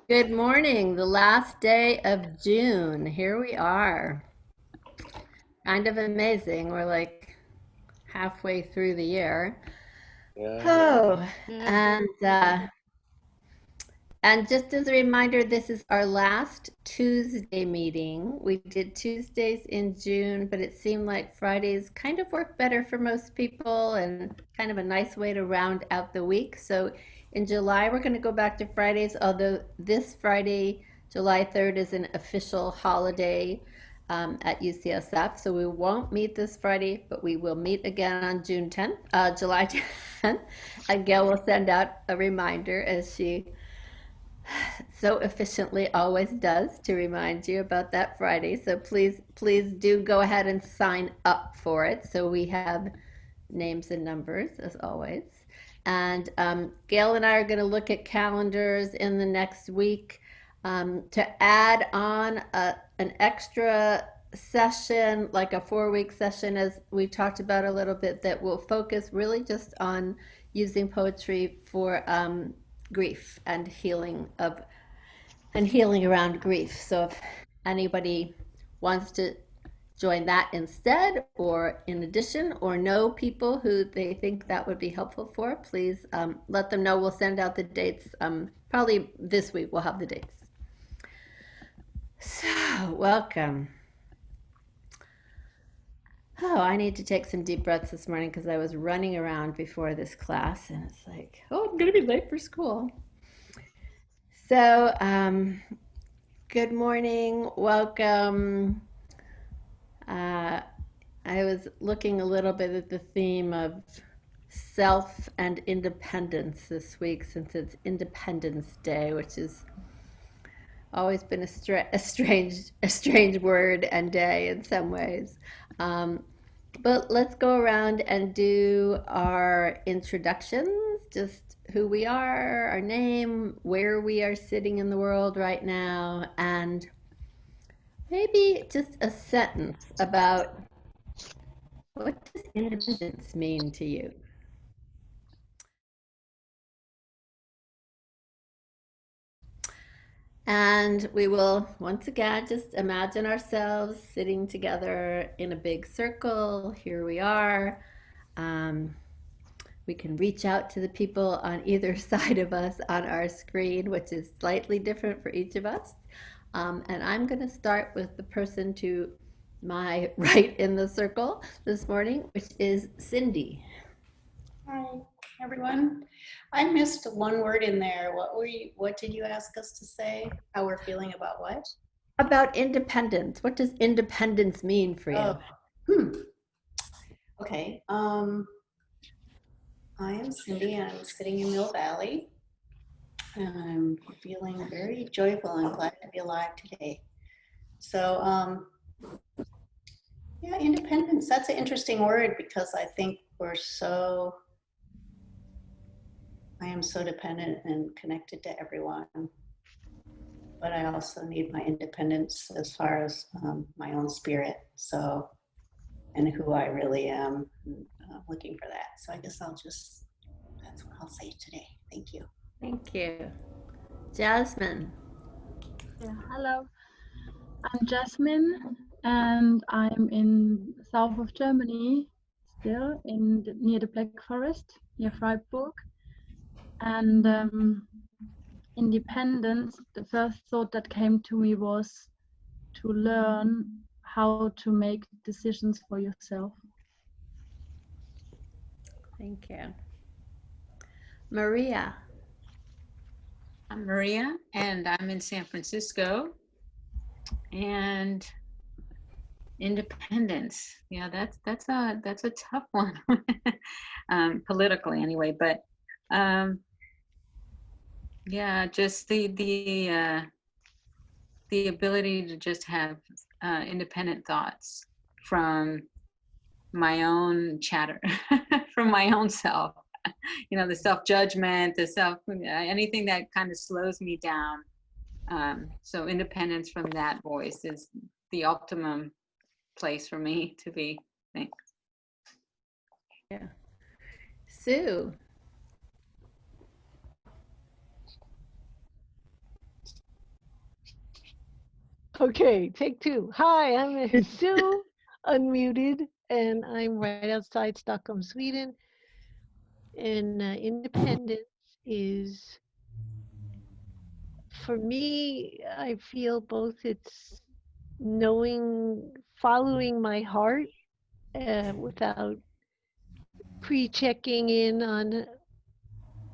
Good morning, the last day of June. Here we are. Kind of amazing. We're like halfway through the year. Yeah. Oh, Yeah. and just as a reminder, this is our last Tuesday meeting. We did Tuesdays in June, but it seemed like Fridays kind of work better for most people and kind of a nice way to round out the week. So in July, we're going to go back to Fridays, although this Friday, July 3rd, is an official holiday at UCSF. So we won't meet this Friday, but we will meet again on June 10th, July 10th. And Gail will send out a reminder as she so efficiently always does to remind you about that Friday. So please do go ahead and sign up for it. So we have names and numbers as always. And Gail and I are going to look at calendars in the next week to add on an extra session, like a 4 week session, as we talked about a little bit, that will focus really just on using poetry for grief and healing around grief. So if anybody wants to join that instead or in addition or know people who they think that would be helpful for, please let them know. We'll send out the dates. Probably this week we'll have the dates. So, welcome. Oh, I need to take some deep breaths this morning because I was running around before this class and it's like, oh, I'm going to be late for school. So, good morning. Welcome. Uh, I was looking a little bit at the theme of self and independence this week since it's Independence Day, which has always been a strange word and day in some ways. Um, but let's go around and do our introductions, just who we are, our name, where we are sitting in the world right now, and maybe just a sentence about what does independence mean to you? And we will once again just imagine ourselves sitting together in a big circle. Here we are. Um, we can reach out to the people on either side of us on our screen, which is slightly different for each of us. And I'm going to start with the person to my right in the circle this morning, which is Cindy. Hi, everyone. I missed one word in there. What did you ask us to say? How we're feeling about what? About independence. What does independence mean for Oh, you? hmm. Okay. I am Cindy and I'm sitting in Mill Valley and I'm feeling very joyful and glad to be alive today. So, yeah, independence, that's an interesting word because I think I am so dependent and connected to everyone. But I also need my independence as far as my own spirit. So, and who I really am, looking for that. So I guess that's what I'll say today. Thank you. Thank you. Jasmine. Yeah, hello. I'm Jasmine, and I'm in south of Germany, still near the Black Forest, near Freiburg. And independence, the first thought that came to me was to learn how to make decisions for yourself. Thank you. Maria. I'm Maria, and I'm in San Francisco. And independence, yeah, that's a tough one, politically anyway. But yeah, just the ability to just have independent thoughts from my own chatter, from my own self. The self judgment, the self anything that kind of slows me down. So independence from that voice is the optimum place for me to be. Thanks. Yeah. Sue. Okay, take two. Hi, I'm Sue, unmuted, and I'm right outside Stockholm, Sweden. And independence is, for me, I feel both it's knowing, following my heart without pre-checking in on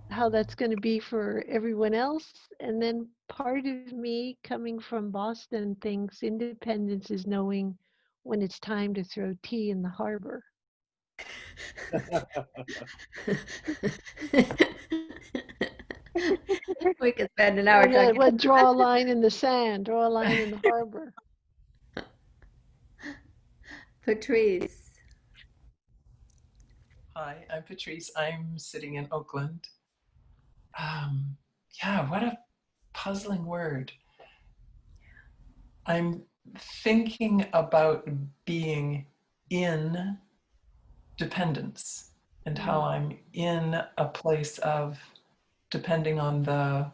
how that's going to be for everyone else. And then part of me coming from Boston thinks independence is knowing when it's time to throw tea in the harbor. We could spend an hour talking. What, draw a line in the sand, draw a line in the harbor. Patrice. Hi, I'm Patrice. I'm sitting in Oakland. Yeah, what a puzzling word. I'm thinking about being in dependence and how I'm in a place of depending on the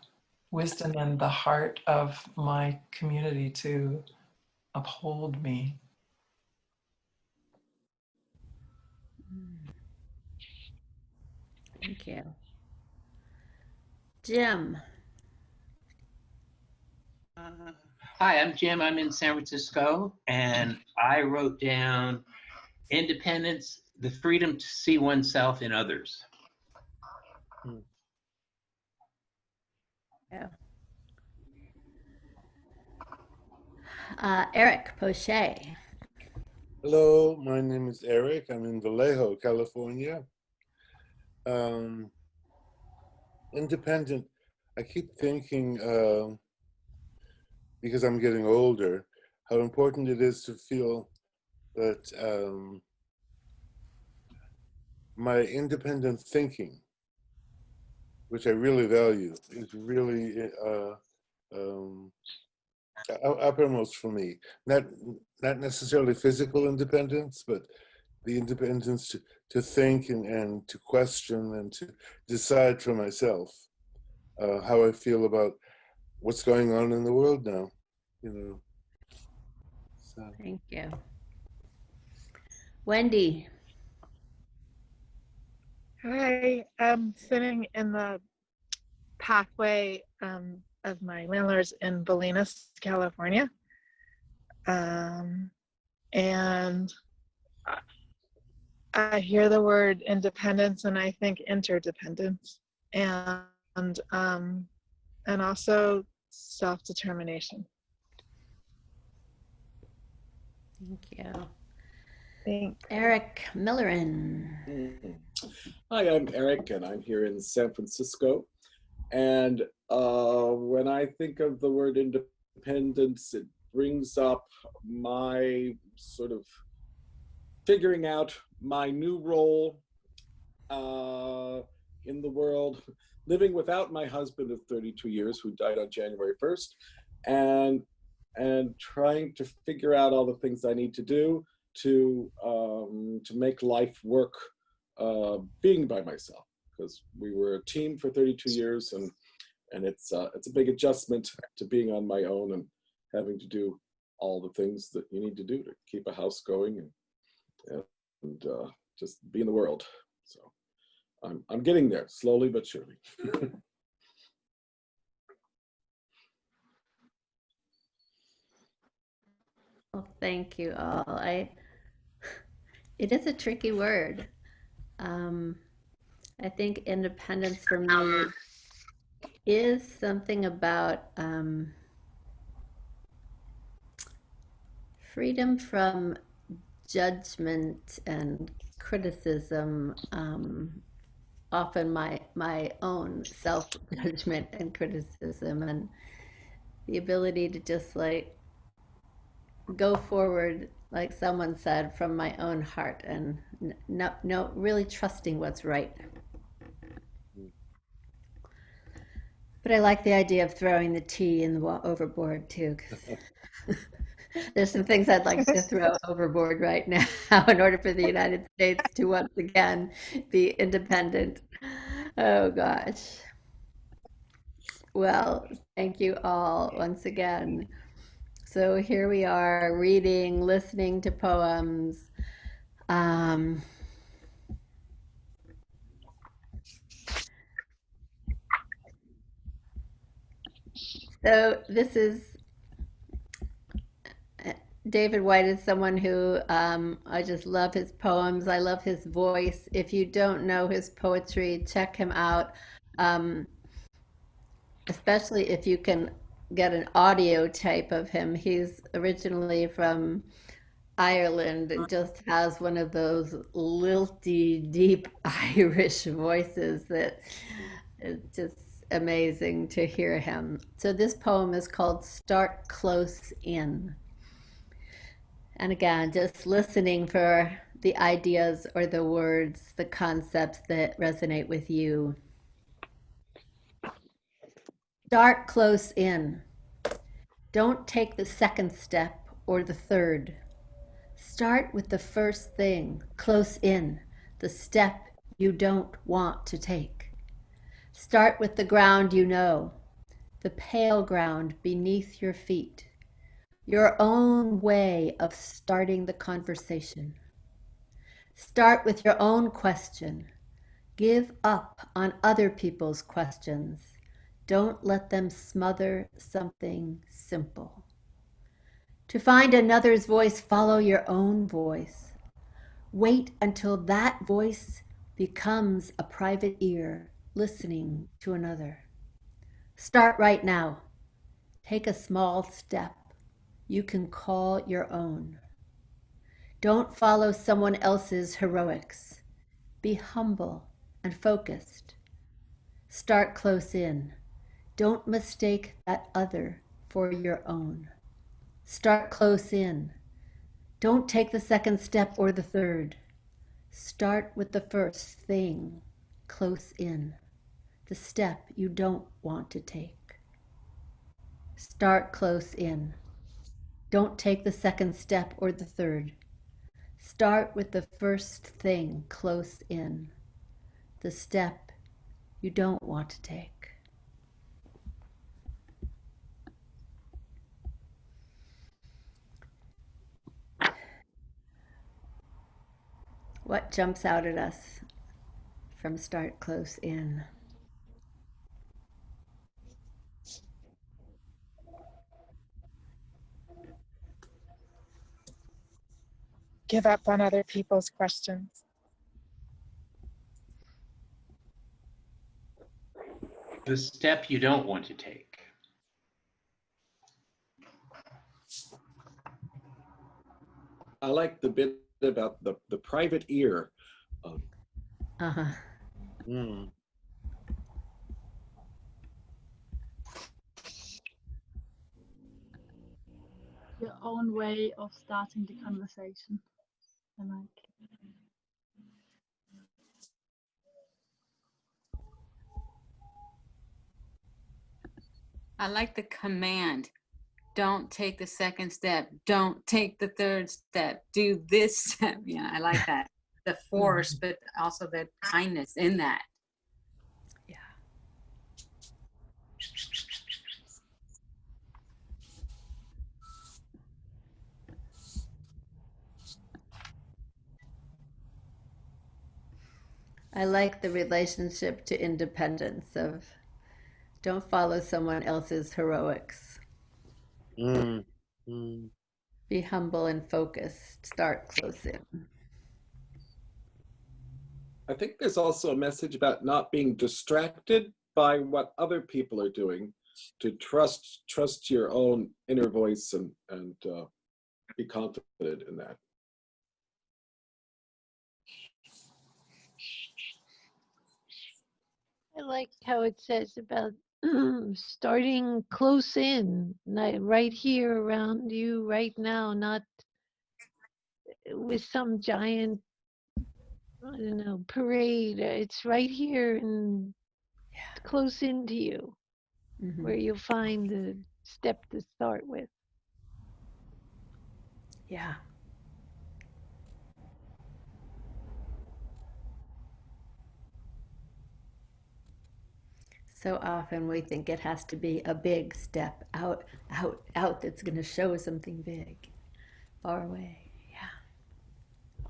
wisdom and the heart of my community to uphold me. Thank you. Jim. Hi, I'm Jim. I'm in San Francisco, and I wrote down independence, the freedom to see oneself in others. Yeah. Eric Poche. Hello, my name is Eric. I'm in Vallejo, California. Independent. I keep thinking, because I'm getting older, how important it is to feel that my independent thinking, which I really value, is really uppermost for me. Not necessarily physical independence, but the independence to think and to question and to decide for myself how I feel about what's going on in the world now, you know. So. Thank you. Wendy. Hi, I'm sitting in the pathway of my landlords in Bolinas, California. And I hear the word independence and I think interdependence and also self-determination. Thank you. Thanks. Eric Millerin. Hi, I'm Eric, and I'm here in San Francisco. And when I think of the word independence, it brings up my sort of figuring out my new role in the world, living without my husband of 32 years, who died on January 1st, and trying to figure out all the things I need to do to make life work, being by myself, because we were a team for 32 years, and it's a big adjustment to being on my own and having to do all the things that you need to do to keep a house going and just be in the world. So I'm getting there slowly but surely. Well, thank you all. It is a tricky word. I think independence for me is something about freedom from judgment and criticism, often my own self-judgment and criticism, and the ability to just like go forward, like someone said, from my own heart and no really trusting what's right. But I like the idea of throwing the tea in the overboard too, because there's some things I'd like to throw overboard right now in order for the United States to once again be independent. Oh gosh. Well, thank you all once again. So here we are reading, listening to poems. Um, so this is David White is someone who I just love his poems. I love his voice. If you don't know his poetry, check him out. Um, Especially if you can get an audio tape of him. He's originally from Ireland and just has one of those lilty, deep Irish voices that is just amazing to hear him. So this poem is called Start Close In. And again, just listening for the ideas or the words, the concepts that resonate with you. Start close in. Don't take the second step or the third. Start with the first thing, close in, the step you don't want to take. Start with the ground you know, the pale ground beneath your feet, your own way of starting the conversation. Start with your own question. Give up on other people's questions. Don't let them smother something simple. To find another's voice, follow your own voice. Wait until that voice becomes a private ear listening to another. Start right now. Take a small step you can call your own. Don't follow someone else's heroics. Be humble and focused. Start close in. Don't mistake that other for your own. Start close in. Don't take the second step or the third. Start with the first thing, close in, the step you don't want to take. Start close in. Don't take the second step or the third. Start with the first thing, close in, the step you don't want to take. What jumps out at us from start close in? Give up on other people's questions. The step you don't want to take. I like the bit about the private ear. Uh-huh. Mm. Your own way of starting the conversation. I like. I like the command. Don't take the second step. Don't take the third step. Do this step. Yeah, I like that. The force, but also the kindness in that. Yeah. I like the relationship to independence of don't follow someone else's heroics. Mm. Mm. Be humble and focused. Start close in. I think there's also a message about not being distracted by what other people are doing, to trust your own inner voice and be confident in that. I like how it says about starting close in, right here around you right now, not with some giant, I don't know, parade. It's right here and close into you Mm-hmm. where you'll find the step to start with. Yeah. So often we think it has to be a big step out, out, out that's going to show something big, far away. Yeah.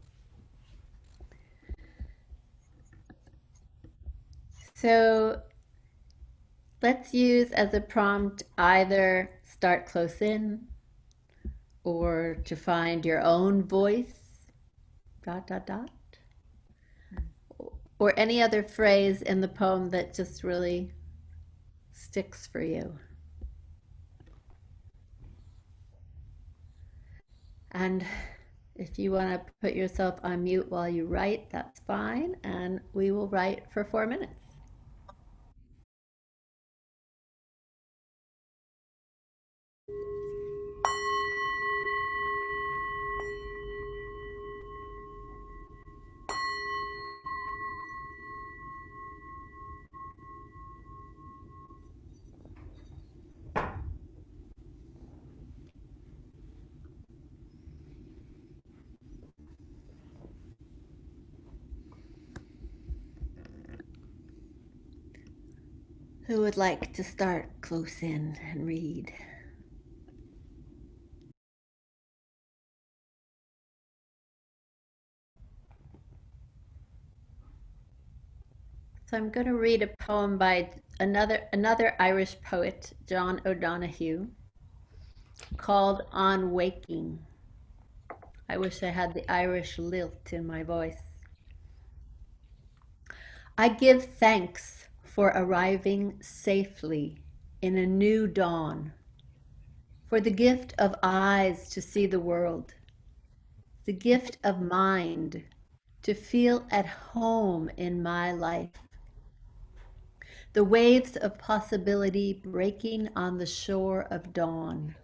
So let's use as a prompt either start close in or to find your own voice, dot, dot, dot, or any other phrase in the poem that just really sticks for you. And if you want to put yourself on mute while you write, that's fine. And we will write for 4 minutes. Who would like to start close in and read? So I'm going to read a poem by another Irish poet, John O'Donoghue, called On Waking. I wish I had the Irish lilt in my voice. I give thanks for arriving safely in a new dawn, for the gift of eyes to see the world, the gift of mind to feel at home in my life, the waves of possibility breaking on the shore of dawn,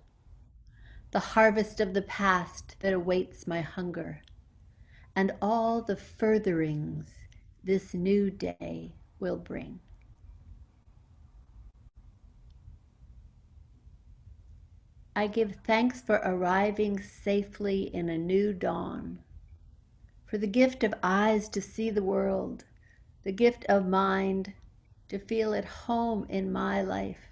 the harvest of the past that awaits my hunger, and all the furtherings this new day will bring. I give thanks for arriving safely in a new dawn, for the gift of eyes to see the world, the gift of mind to feel at home in my life,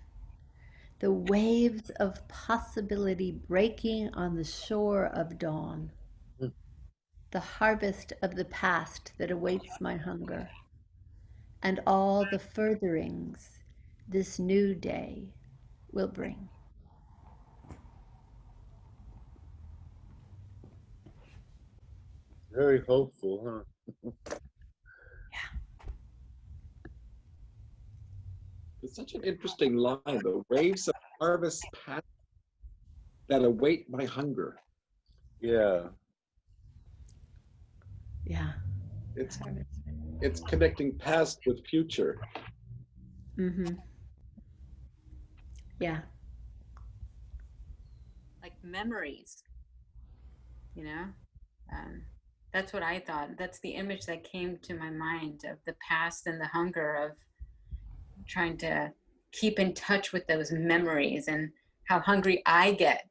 the waves of possibility breaking on the shore of dawn, the harvest of the past that awaits my hunger, and all the furtherings this new day will bring. Very hopeful, huh? It's such an interesting line. The waves of harvest past that await my hunger. Yeah. Yeah. It's Harvest. it's connecting past with future. Mm-hmm. Yeah. Like memories, you know. That's what I thought. That's the image that came to my mind of the past and the hunger of trying to keep in touch with those memories, and how hungry I get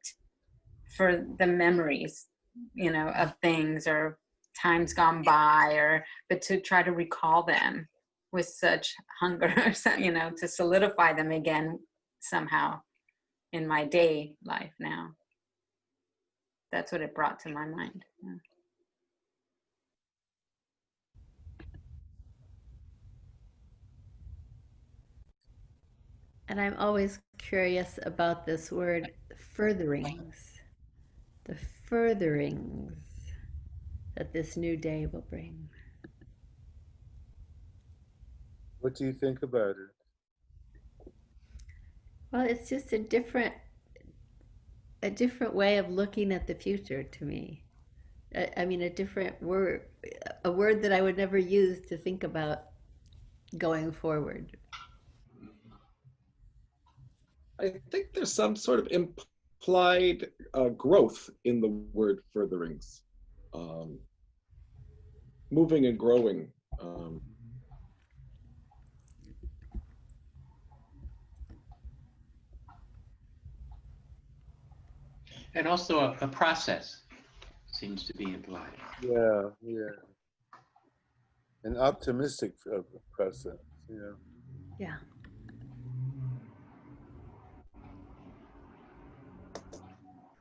for the memories, you know, of things or times gone by, or but to try to recall them with such hunger, you know, to solidify them again somehow in my day life now. That's what it brought to my mind. Yeah. And I'm always curious about this word furtherings, the furtherings that this new day will bring. What do you think about it? Well, it's just a different way of looking at the future to me. I mean, a different word, a word that I would never use to think about going forward. I think there's some sort of implied growth in the word furtherings, um, moving and growing. And also a process seems to be implied. Yeah, yeah. An optimistic process, yeah. Yeah.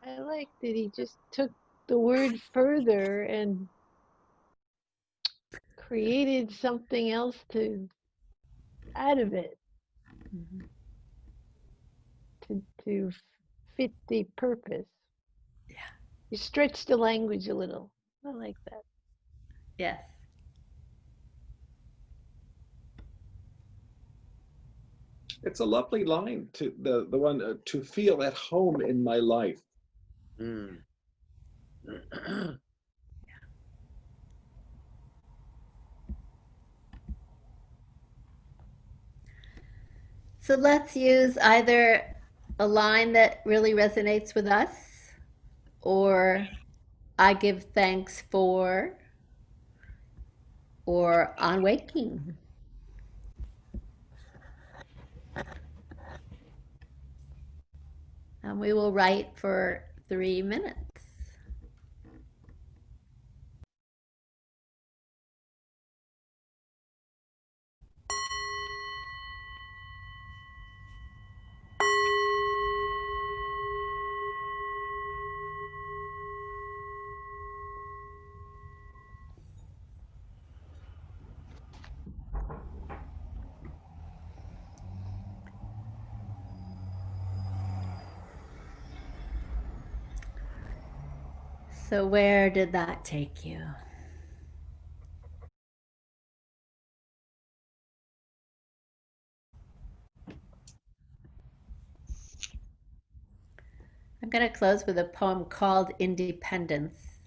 I like that he just took the word further and created something else to out of it Mhm. to fit the purpose. Yeah. You stretch the language a little. I like that. Yes. It's a lovely line to the one to feel at home in my life. Mm. So let's use either a line that really resonates with us, or I give thanks for, or on waking. And we will write for 3 minutes. So where did that take you? I'm going to close with a poem called Independence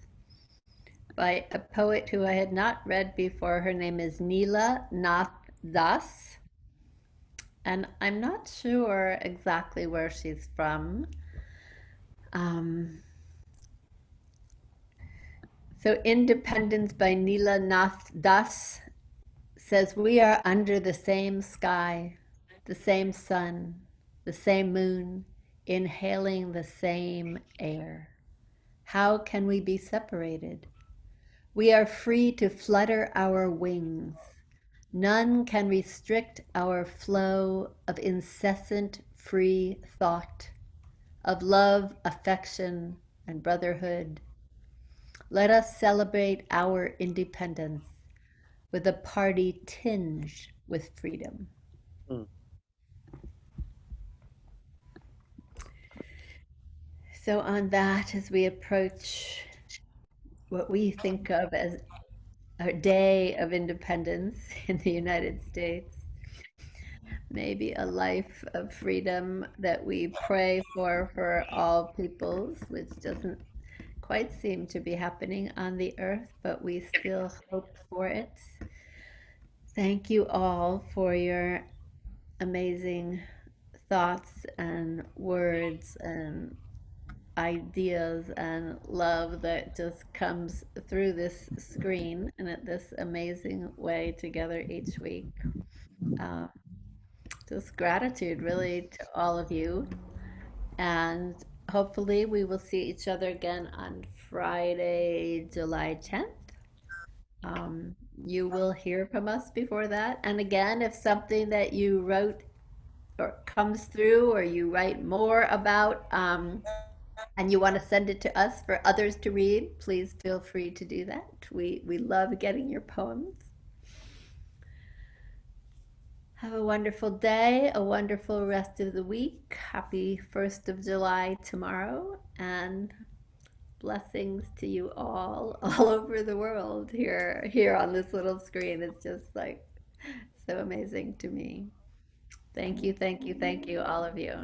by a poet who I had not read before. Her name is Neela Nath Das, and I'm not sure exactly where she's from. Um, so Independence by Neela Nath Das says, "We are under the same sky, the same sun, the same moon, inhaling the same air. How can we be separated? We are free to flutter our wings. None can restrict our flow of incessant free thought, of love, affection, and brotherhood. Let us celebrate our independence with a party tinged with freedom." Mm. So, on that, as we approach what we think of as our Day of Independence in the United States, maybe a life of freedom that we pray for all peoples, which doesn't quite seem to be happening on the earth, but we still hope for it. Thank you all for your amazing thoughts and words and ideas and love that just comes through this screen and at this amazing way together each week. Uh, just gratitude really to all of you. And hopefully we will see each other again on Friday, July 10th. You will hear from us before that. And again, if something that you wrote or comes through or you write more about, and you want to send it to us for others to read, please feel free to do that. We love getting your poems. Have a wonderful day, a wonderful rest of the week. Happy 1st of July tomorrow, and blessings to you all over the world here on this little screen. It's just like so amazing to me. Thank you, thank you, thank you, all of you.